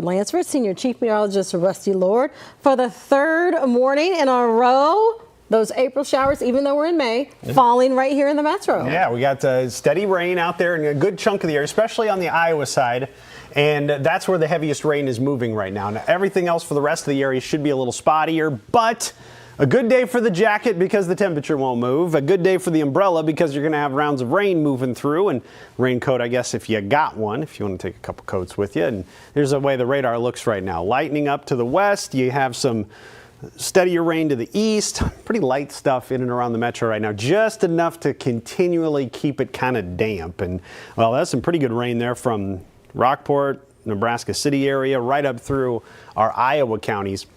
Lansford, Senior Chief Meteorologist Rusty Lord. For the third morning in a row, those April showers, even though we're in May, falling right here in the metro. Yeah, we got steady rain out there in a good chunk of the area, especially on the Iowa side. And that's where the heaviest rain is moving right now. Now, everything else for the rest of the area should be a little spottier, but a good day for the jacket because the temperature won't move. A good day for the umbrella because you're going to have rounds of rain moving through. And raincoat, I guess, if you got one, if you want to take a couple coats with you. And here's the way the radar looks right now. Lightening up to the west. You have some steadier rain to the east. Pretty light stuff in and around the metro right now. Just enough to continually keep it kind of damp. And, well, that's some pretty good rain there from Rockport, Nebraska City area, right up through our Iowa counties.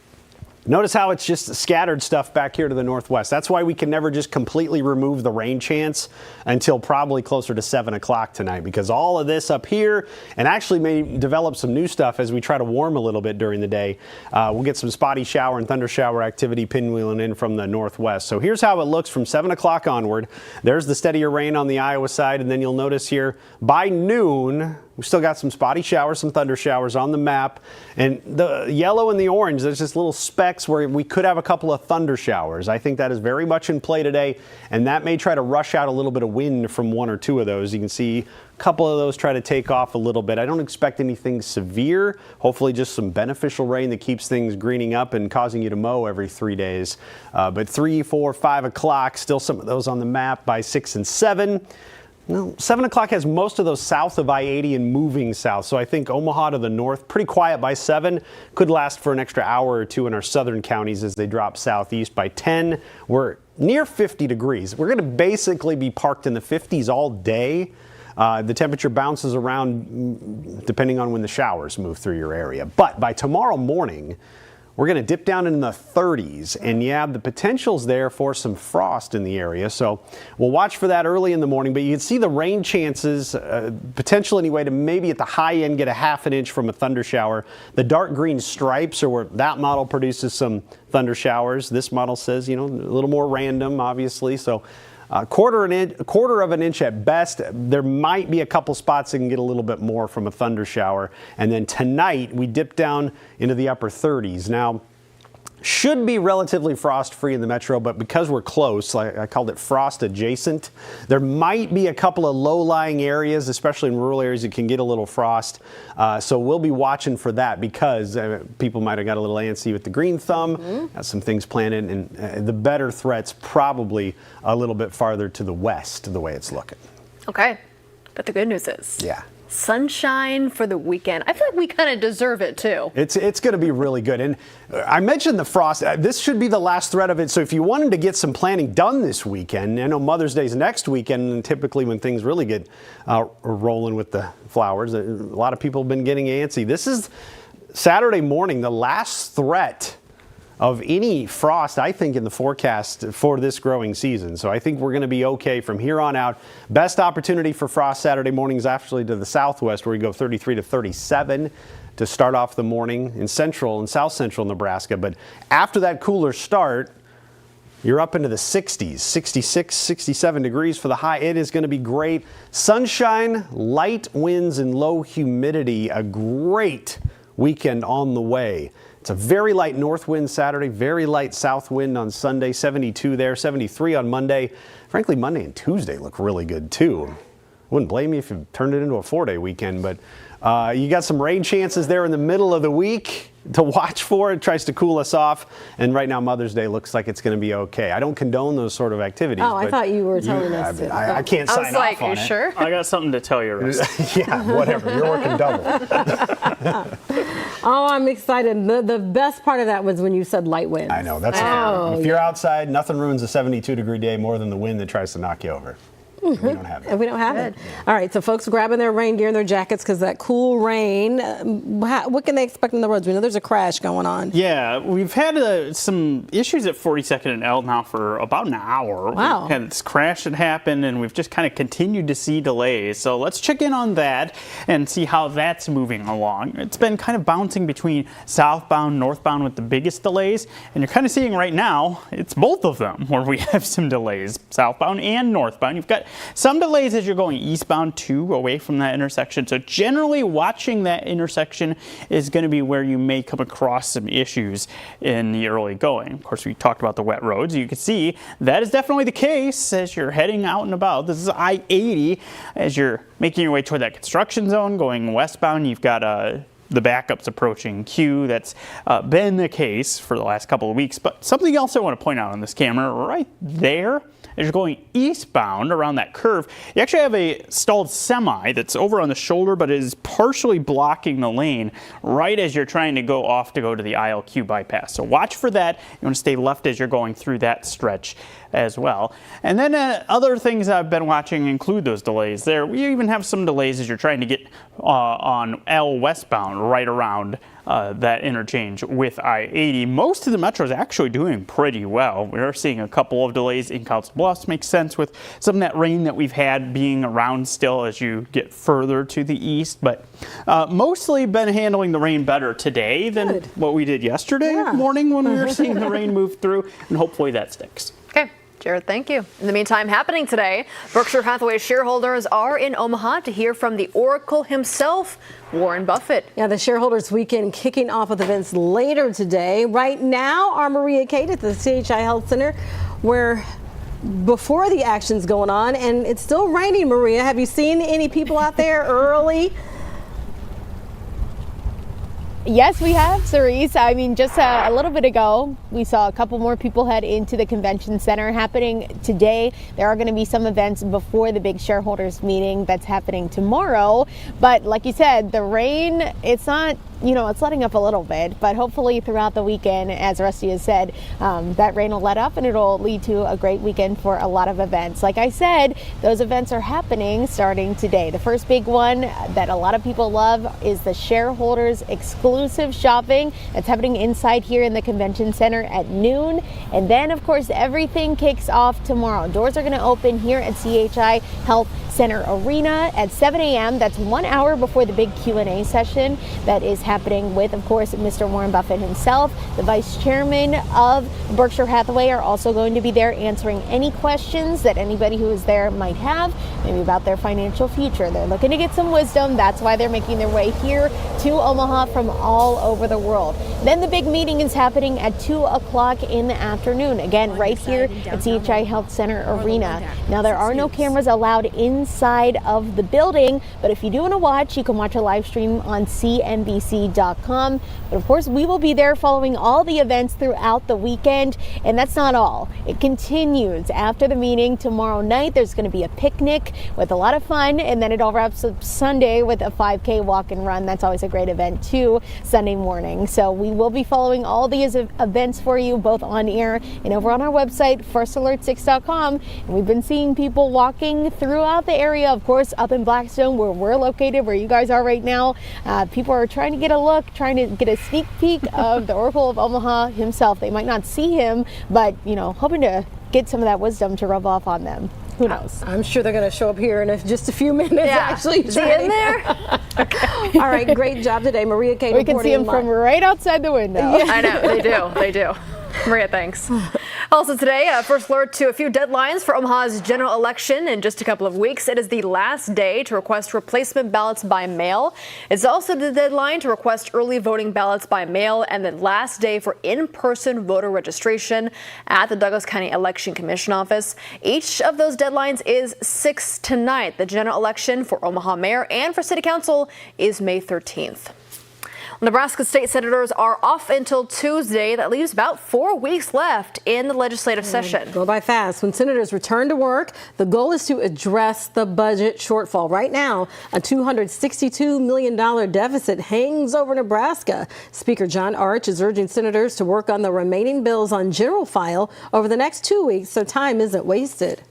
Notice how it's just scattered stuff back here to the northwest. That's why we can never just completely remove the rain chance until probably closer to 7 o'clock tonight, because all of this up here, and actually may develop some new stuff as we try to warm a little bit during the day. We'll get some spotty shower and thunder shower activity pinwheeling in from the northwest. So here's how it looks from 7 o'clock onward. There's the steadier rain on the Iowa side, and then you'll notice here by noon, we still got some spotty showers, some thunder showers on the map. And the yellow and the orange, there's just little specks where we could have a couple of thunder showers. I think that is very much in play today, and that may try to rush out a little bit of wind from one or two of those. You can see a couple of those try to take off a little bit. I don't expect anything severe. Hopefully just some beneficial rain that keeps things greening up and causing you to mow every 3 days. But 3, 4, 5 o'clock, still some of those on the map by 6 and 7. No, 7 o'clock has most of those south of I-80 and moving south. So I think Omaha to the north, pretty quiet by 7. Could last for an extra hour or two in our southern counties as they drop southeast. By 10, we're near 50 degrees. We're going to basically be parked in the 50s all day. The temperature bounces around depending on when the showers move through your area. But by tomorrow morning, we're going to dip down in the 30s, and yeah, the potential's there for some frost in the area. So we'll watch for that early in the morning, but you can see the rain chances, potential anyway, to maybe at the high end get a ½ inch from a thunder shower. The dark green stripes are where that model produces some thunder showers. This model says, you know, a little more random, obviously. So a quarter of an inch at best. There might be a couple spots that can get a little bit more from a thunder shower. And then tonight we dip down into the upper 30s. Now, should be relatively frost-free in the metro, but because we're close, like I called it frost adjacent, there might be a couple of low-lying areas, especially in rural areas, that can get a little frost. So we'll be watching for that because people might have got a little antsy with the green thumb, got some things planted, and the better threat's probably a little bit farther to the west, the way it's looking. Okay, but the good news is, yeah, sunshine for the weekend. I feel like we kind of deserve it too. It's going to be really good. And I mentioned the frost. This should be the last threat of it. So if you wanted to get some planting done this weekend, I know Mother's Day is next weekend, and typically when things really get rolling with the flowers, a lot of people have been getting antsy. This is Saturday morning, the last threat of any frost, I think, in the forecast for this growing season. So I think we're going to be okay from here on out. Best opportunity for frost Saturday mornings actually to the southwest, where we go 33 to 37 to start off the morning in central and south central Nebraska. But after that cooler start, you're up into the 60s, 66, 67 degrees for the high. It is going to be great. Sunshine, light winds, and low humidity. A great weekend on the way. It's a very light north wind Saturday, very light south wind on Sunday, 72 there, 73 on Monday. Frankly, Monday and Tuesday look really good too. Wouldn't blame you if you turned it into a 4-day weekend, but you got some rain chances there in the middle of the week to watch for. It tries to cool us off, and right now Mother's Day looks like it's going to be okay. I don't condone those sort of activities. Oh, I thought you were telling us to. I can't sign off on it. I was like, are you sure? I got something to tell you, Russ. Yeah, whatever. You're working double. Oh, I'm excited. The best part of that was when you said light winds. I know. That's if you're outside, nothing ruins a 72-degree day more than the wind that tries to knock you over. We don't have it. We don't have it. All right, so folks grabbing their rain gear and their jackets because that cool rain. What can they expect on the roads? We know there's a crash going on. Yeah, we've had some issues at 42nd and L now for about an hour. Wow. We had this crash that happened, and we've just kind of continued to see delays. So let's check in on that and see how that's moving along. It's been kind of bouncing between southbound, northbound with the biggest delays, and you're kind of seeing right now it's both of them where we have some delays, southbound and northbound. You've got Some delays as you're going eastbound too, away from that intersection. So generally watching that intersection is going to be where you may come across some issues in the early going. Of course, we talked about the wet roads. You can see that is definitely the case as you're heading out and about. This is I-80 as you're making your way toward that construction zone going westbound. You've got the backups approaching Q. That's been the case for the last couple of weeks. But something else I want to point out on this camera right there, as you're going eastbound around that curve, you actually have a stalled semi that's over on the shoulder, but is partially blocking the lane right as you're trying to go off to go to the ILQ bypass. So watch for that. You want to stay left as you're going through that stretch as well. And then other things I've been watching include those delays there. We even have some delays as you're trying to get on L westbound right around that interchange with I-80. Most of the metro is actually doing pretty well. We are seeing a couple of delays in Council Bluffs. Makes sense with some of that rain that we've had being around still as you get further to the east. But mostly been handling the rain better today than what we did yesterday morning when we were seeing the rain move through, and hopefully that sticks. Okay. Jared, thank you. In the meantime, happening today, Berkshire Hathaway shareholders are in Omaha to hear from the Oracle himself, Warren Buffett. Yeah, the shareholders weekend kicking off with events later today. Right now, our Maria Kate at the CHI Health Center, where before the action's going on, and it's still raining, Maria. Have you seen any people out there early? Yes, we have, Cerise. I mean, just a little bit ago, we saw a couple more people head into the convention center. Happening today, there are going to be some events before the big shareholders meeting that's happening tomorrow. But like you said, the rain, it's not, it's letting up a little bit, but hopefully throughout the weekend, as Rusty has said, that rain will let up and it'll lead to a great weekend for a lot of events. Like I said, those events are happening starting today. The first big one that a lot of people love is the shareholders exclusive shopping. It's happening inside here in the convention center at noon. And then, of course, everything kicks off tomorrow. Doors are going to open here at CHI Health Center Arena at 7 a.m. That's 1 hour before the big Q&A session that is happening with, of course, Mr. Warren Buffett himself. The vice chairman of Berkshire Hathaway are also going to be there answering any questions that anybody who is there might have, maybe about their financial future. They're looking to get some wisdom. That's why they're making their way here to Omaha from all over the world. Then the big meeting is happening at 2 o'clock in the afternoon. Again, right here at CHI Health Center Arena. Now, there are no cameras allowed inside of the building, but if you do want to watch, you can watch a live stream on CNBC.com. But of course, we will be there following all the events throughout the weekend. And that's not all. It continues after the meeting tomorrow night. There's going to be a picnic with a lot of fun, and then it all wraps up Sunday with a 5K walk and run. That's always a great event too, Sunday morning. So we will be following all these events for you, both on air and over on our website, firstalert6.com. And we've been seeing people walking throughout the area, of course, up in Blackstone, where we're located, where you guys are right now. People are trying to get a look, trying to get a sneak peek of the Oracle of Omaha himself. They might not see him, but, hoping to get some of that wisdom to rub off on them. Who knows? I'm sure they're going to show up here in just a few minutes. Actually, is he in there? All right, great job today, Maria Kate. We can see him from right outside the window. I know, they do. Maria, thanks. Also today, first alert to a few deadlines for Omaha's general election in just a couple of weeks. It is the last day to request replacement ballots by mail. It's also the deadline to request early voting ballots by mail, and the last day for in-person voter registration at the Douglas County Election Commission office. Each of those deadlines is 6 tonight. The general election for Omaha mayor and for city council is May 13th. Nebraska state senators are off until Tuesday. That leaves about 4 weeks left in the legislative session. Go by fast. When senators return to work, the goal is to address the budget shortfall. Right now, a $262 million deficit hangs over Nebraska. Speaker John Arch is urging senators to work on the remaining bills on general file over the next 2 weeks so time isn't wasted.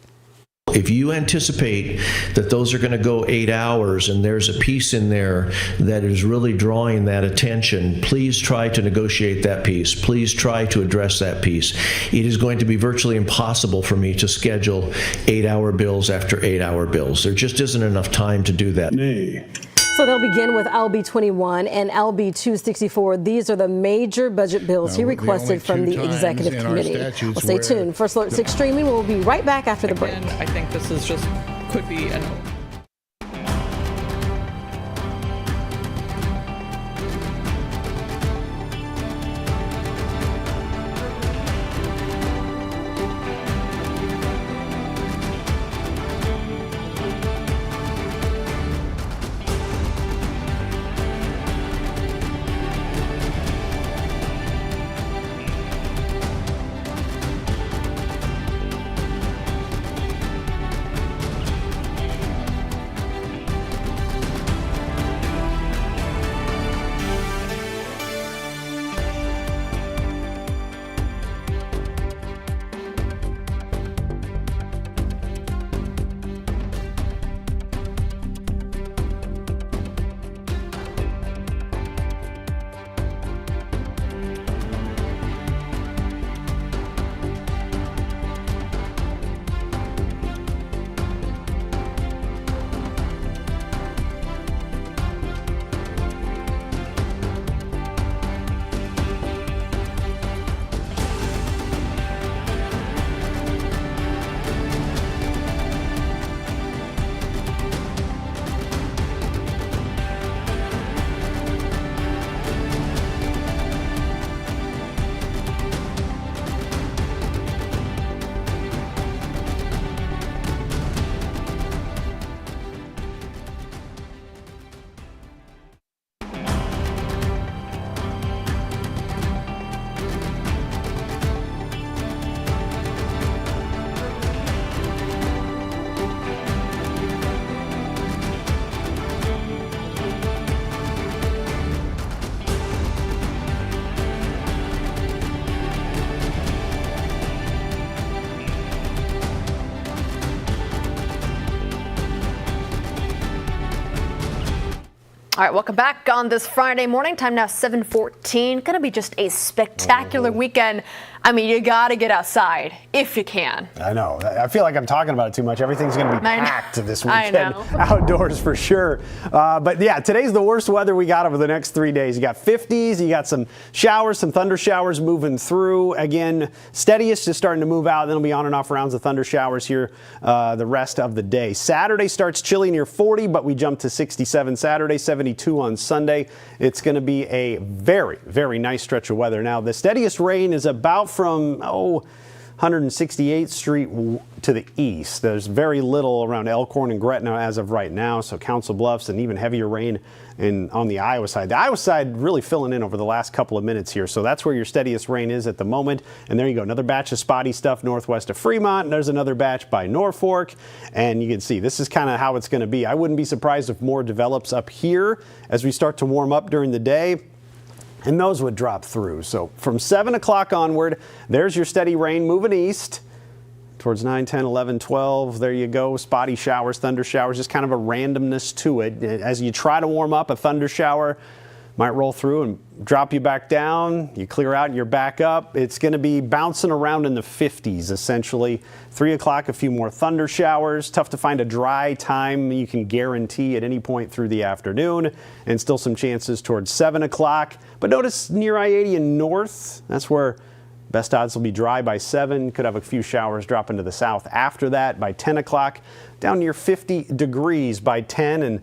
If you anticipate that those are going to go 8 hours and there's a piece in there that is really drawing that attention, please try to negotiate that piece. Please try to address that piece. It is going to be virtually impossible for me to schedule 8-hour bills after 8-hour bills. There just isn't enough time to do that. Nay. So they'll begin with LB 21 and LB 264. These are the major budget bills he requested from the executive committee. Well, stay tuned. First Alert 6 streaming. We'll be right back after the break. I think this is just could be a no. All right, welcome back on this Friday morning. Time now 7:14. Going to be just a spectacular weekend. I mean, you got to get outside if you can. I know. I feel like I'm talking about it too much. Everything's going to be packed this weekend. I know. Outdoors for sure. But yeah, today's the worst weather we got over the next 3 days. You got 50s, you got some showers, some thunder showers moving through. Again, steadiest is starting to move out. Then it'll be on and off rounds of thunder showers here the rest of the day. Saturday starts chilly near 40, but we jump to 67 Saturday, 72 on Sunday. It's going to be a very, very nice stretch of weather. Now, the steadiest rain is about from 168th Street to the east. There's very little around Elkhorn and Gretna as of right now, so Council Bluffs and even heavier rain on the Iowa side. The Iowa side really filling in over the last couple of minutes here, so that's where your steadiest rain is at the moment. And there you go, another batch of spotty stuff northwest of Fremont. And there's another batch by Norfolk, and you can see this is kind of how it's going to be. I wouldn't be surprised if more develops up here as we start to warm up during the day. And those would drop through. So from 7 o'clock onward, there's your steady rain moving east towards 9, 10, 11, 12. There you go. Spotty showers, thunder showers, just kind of a randomness to it. As you try to warm up, a thunder shower might roll through and drop you back down. You clear out and you're back up. It's going to be bouncing around in the 50s, essentially. 3 o'clock, a few more thunder showers. Tough to find a dry time you can guarantee at any point through the afternoon. And still some chances towards 7 o'clock. But notice near I-80 and north, that's where best odds will be dry by 7. Could have a few showers drop into the south after that by 10 o'clock. Down near 50 degrees by 10. And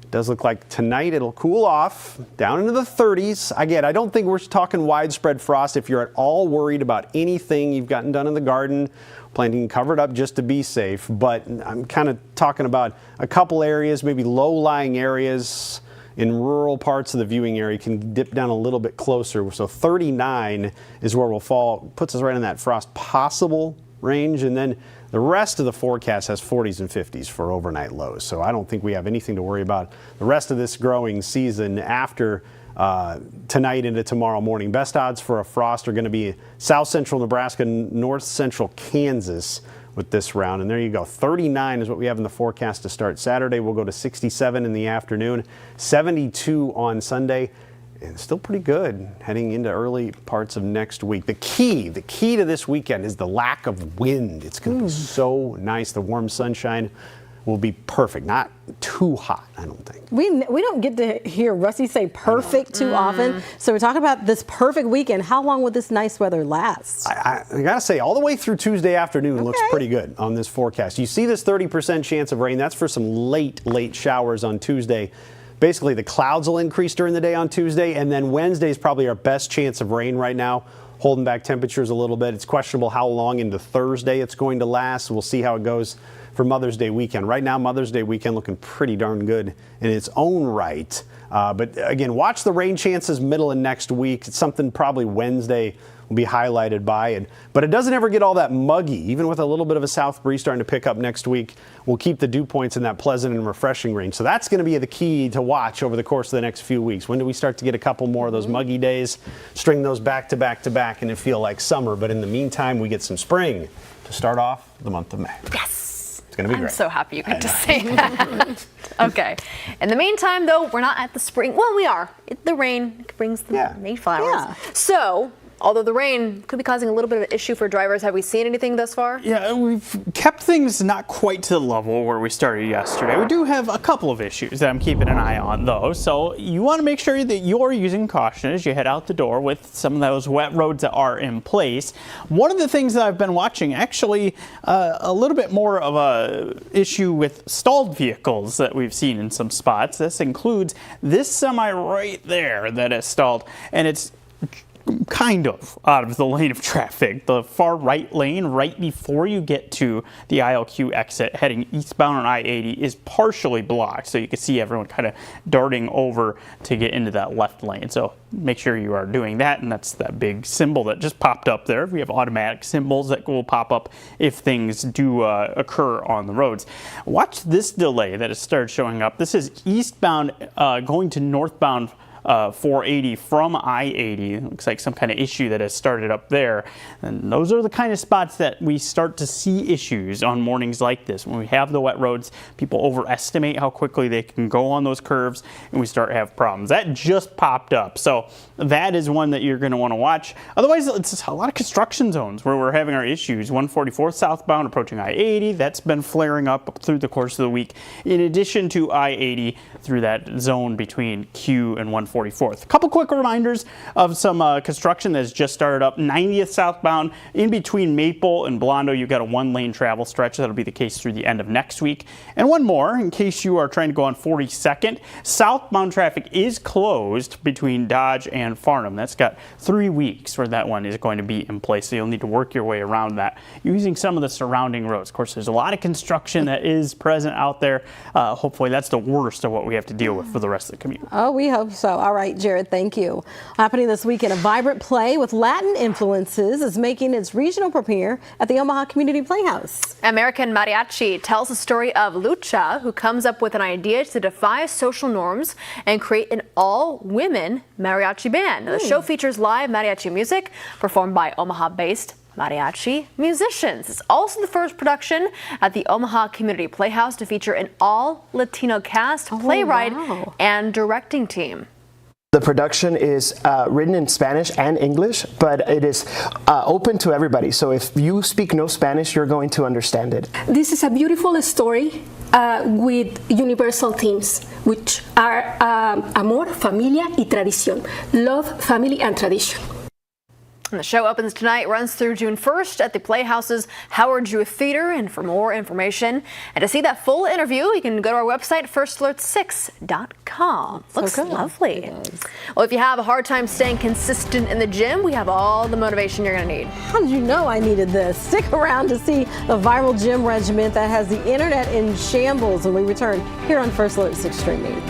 does look like tonight it'll cool off down into the 30s. Again, I don't think we're talking widespread frost. If you're at all worried about anything you've gotten done in the garden, planting covered up just to be safe. But I'm kind of talking about a couple areas, maybe low-lying areas in rural parts of the viewing area can dip down a little bit closer. So 39 is where we'll fall, puts us right in that frost possible range. And then the rest of the forecast has 40s and 50s for overnight lows. So I don't think we have anything to worry about the rest of this growing season after tonight into tomorrow morning. Best odds for a frost are going to be south central Nebraska, north central Kansas with this round. And there you go. 39 is what we have in the forecast to start Saturday. We'll go to 67 in the afternoon, 72 on Sunday. And still pretty good heading into early parts of next week. The key to this weekend is the lack of wind. It's going to be so nice. The warm sunshine will be perfect. Not too hot, I don't think. We don't get to hear Rusty say perfect too often. So we're talking about this perfect weekend. How long will this nice weather last? I got to say, all the way through Tuesday afternoon looks pretty good on this forecast. You see this 30% chance of rain. That's for some late showers on Tuesday. Basically, the clouds will increase during the day on Tuesday, and then Wednesday is probably our best chance of rain right now, holding back temperatures a little bit. It's questionable how long into Thursday it's going to last. We'll see how it goes for Mother's Day weekend. Right now, Mother's Day weekend looking pretty darn good in its own right. But again, watch the rain chances middle of next week. It's something probably Wednesday will be highlighted by. But it doesn't ever get all that muggy. Even with a little bit of a south breeze starting to pick up next week, we'll keep the dew points in that pleasant and refreshing range. So that's going to be the key to watch over the course of the next few weeks. When do we start to get a couple more of those muggy days, string those back to back to back, and it feel like summer? But in the meantime, we get some spring to start off the month of May. Yes. It's going to be great. I'm so happy you get to say that. Okay. In the meantime, though, we're not at the spring. Well, we are. The rain brings the Mayflowers. Yeah. So, although the rain could be causing a little bit of an issue for drivers, have we seen anything thus far? Yeah, we've kept things not quite to the level where we started yesterday. We do have a couple of issues that I'm keeping an eye on, though. So you want to make sure that you're using caution as you head out the door with some of those wet roads that are in place. One of the things that I've been watching, actually, a little bit more of a issue with stalled vehicles that we've seen in some spots. This includes this semi right there that is stalled, and it's kind of out of the lane of traffic. The far right lane right before you get to the ILQ exit heading eastbound on I-80 is partially blocked, so you can see everyone kind of darting over to get into that left lane. So make sure you are doing that, and that's that big symbol that just popped up there. We have automatic symbols that will pop up if things do occur on the roads. Watch this delay that has started showing up. This is eastbound going to northbound 480 from I-80. Looks like some kind of issue that has started up there. And those are the kind of spots that we start to see issues on mornings like this. When we have the wet roads, people overestimate how quickly they can go on those curves, and we start to have problems. That just popped up. So that is one that you're going to want to watch. Otherwise, it's a lot of construction zones where we're having our issues. 144 southbound approaching I-80. That's been flaring up through the course of the week. In addition to I-80 through that zone between Q and 144th. A couple quick reminders of some construction that has just started up. 90th southbound in between Maple and Blondo, you've got a one-lane travel stretch. That'll be the case through the end of next week. And one more, in case you are trying to go on 42nd, southbound traffic is closed between Dodge and Farnham. That's got 3 weeks where that one is going to be in place, so you'll need to work your way around that using some of the surrounding roads. Of course, there's a lot of construction that is present out there. Hopefully that's the worst of what we have to deal with for the rest of the commute. Oh, we hope so. All right, Jared, thank you. Happening this weekend, a vibrant play with Latin influences is making its regional premiere at the Omaha Community Playhouse. American Mariachi tells the story of Lucha, who comes up with an idea to defy social norms and create an all-women mariachi band. The show features live mariachi music performed by Omaha-based mariachi musicians. It's also the first production at the Omaha Community Playhouse to feature an all-Latino cast, playwright, and directing team. The production is written in Spanish and English, but it is open to everybody. So if you speak no Spanish, you're going to understand it. This is a beautiful story with universal themes, which are amor, familia y tradición. Love, family, and tradition. And the show opens tonight, runs through June 1st at the Playhouse's Howard Jewish Theater. And for more information and to see that full interview, you can go to our website, firstalert6.com. Looks lovely. Well, if you have a hard time staying consistent in the gym, we have all the motivation you're going to need. How did you know I needed this? Stick around to see the viral gym regimen that has the internet in shambles when we return here on First Alert 6 Streaming.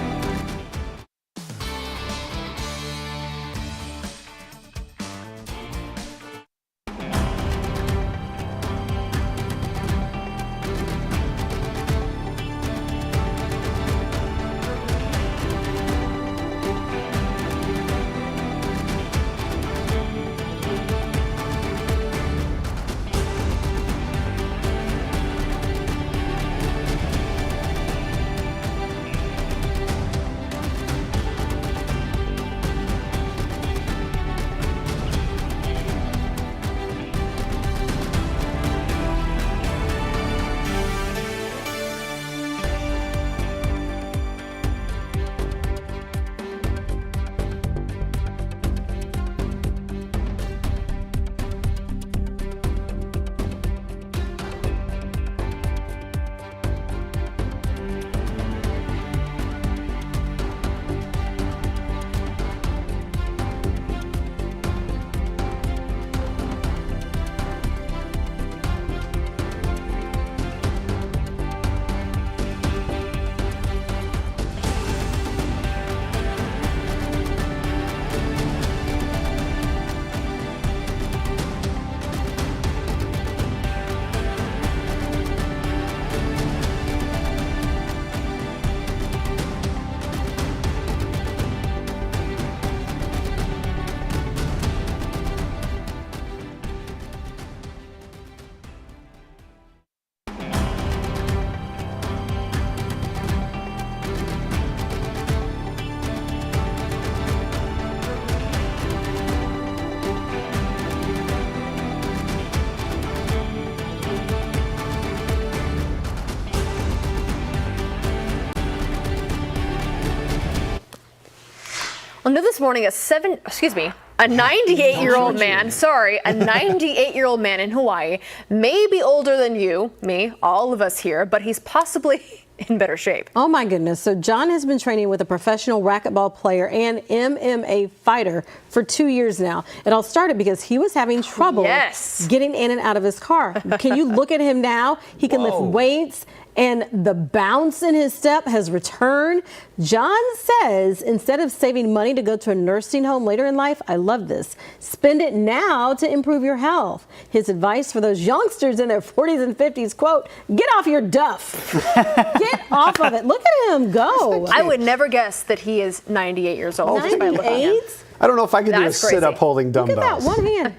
Well, new this morning, a 98-year-old man, a 98-year-old man in Hawaii, may be older than you, me, all of us here, but he's possibly in better shape. Oh my goodness. So John has been training with a professional racquetball player and MMA fighter for 2 years now. It all started because he was having trouble getting in and out of his car. Can you look at him now? He can lift weights, and the bounce in his step has returned. John says instead of saving money to go to a nursing home later in life, I love this, spend it now to improve your health. His advice for those youngsters in their 40s and 50s, quote, get off your duff. Get off of it. Look at him go. I would never guess that he is 98 years old. 98? I don't know if I could do a That's crazy. sit-up holding dumbbells. Look at that one hand.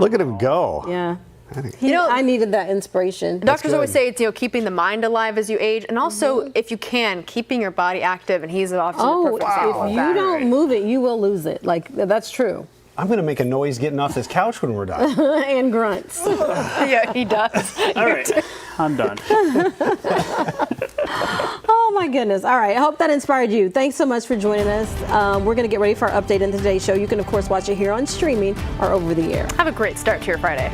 Look at him go. Yeah. You know, I needed that inspiration. Doctors always say it's, keeping the mind alive as you age, and also, if you can, keeping your body active, and he's often a perfect example of if that. you don't move it, you will lose it. Like, that's true. I'm going to make a noise getting off this couch when we're done. And grunts. Yeah, he does. All right, I'm done. Oh my goodness. All right. I hope that inspired you. Thanks so much for joining us. We're going to get ready for our update in today's show. You can, of course, watch it here on streaming or over the air. Have a great start to your Friday.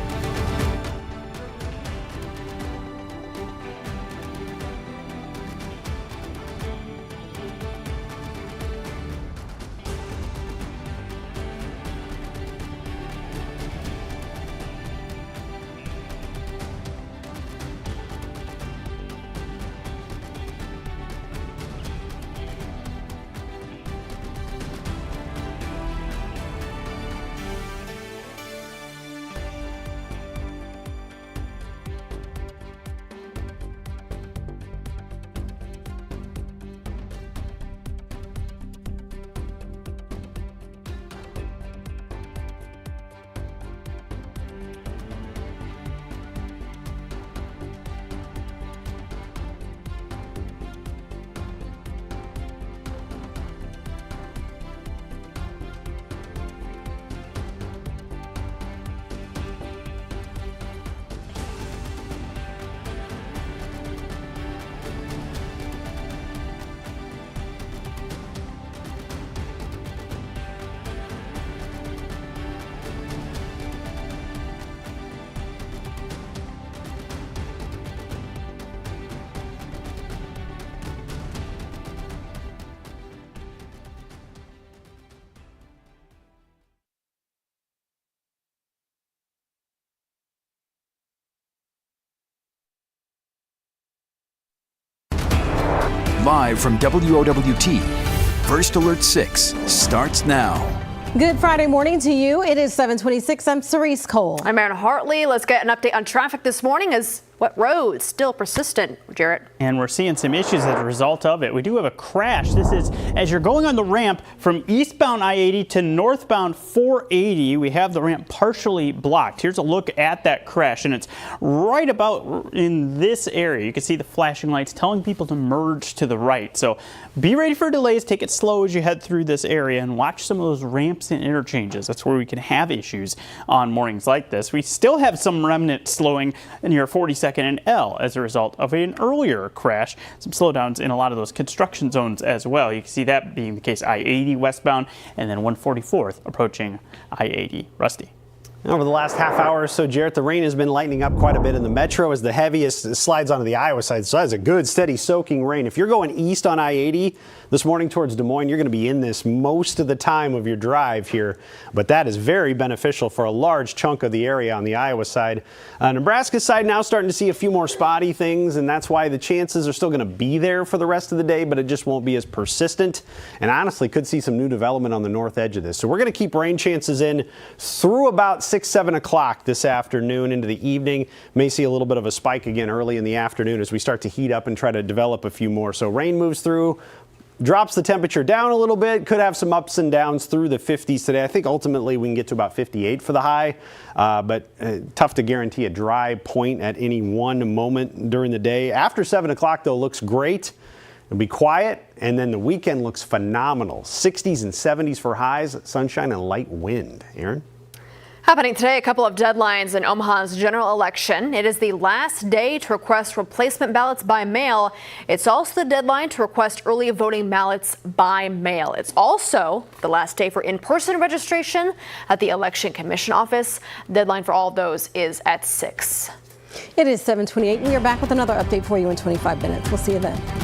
Live from WOWT, First Alert 6 starts now. Good Friday morning to you. It is 7:26. I'm Cerise Cole. I'm Aaron Hartley. Let's get an update on traffic this morning as wet roads still persistent. Jarrett. And we're seeing some issues as a result of it. We do have a crash. This is as you're going on the ramp from eastbound I-80 to northbound 480. We have the ramp partially blocked. Here's a look at that crash, and it's right about in this area. You can see the flashing lights telling people to merge to the right. So be ready for delays. Take it slow as you head through this area and watch some of those ramps and interchanges. That's where we can have issues on mornings like this. We still have some remnant slowing near 42nd and L as a result of an earlier crash. Some slowdowns in a lot of those construction zones as well. You can see that being the case I-80 westbound and then 144th approaching I-80. Rusty. Over the last half hour or so, Jarrett, the rain has been lightening up quite a bit in the metro as the heaviest slides onto the Iowa side. So that's a good, steady, soaking rain. If you're going east on I-80 this morning towards Des Moines, you're going to be in this most of the time of your drive here. But that is very beneficial for a large chunk of the area on the Iowa side. Nebraska side now starting to see a few more spotty things, and that's why the chances are still going to be there for the rest of the day, but it just won't be as persistent. And honestly, could see some new development on the north edge of this. So we're going to keep rain chances in through about 6-7 o'clock this afternoon into the evening. May see a little bit of a spike again early in the afternoon as we start to heat up and try to develop a few more. So rain moves through, drops the temperature down a little bit, could have some ups and downs through the 50s today. I think ultimately we can get to about 58 for the high, but tough to guarantee a dry point at any one moment during the day. After 7 o'clock, though, looks great. It'll be quiet, and then the weekend looks phenomenal. 60s and 70s for highs, sunshine and light wind. Aaron? Happening today, a couple of deadlines in Omaha's general election. It is the last day to request replacement ballots by mail. It's also the deadline to request early voting ballots by mail. It's also the last day for in-person registration at the Election Commission office. Deadline for all of those is at 6. It is 7:28. We are back with another update for you in 25 minutes. We'll see you then.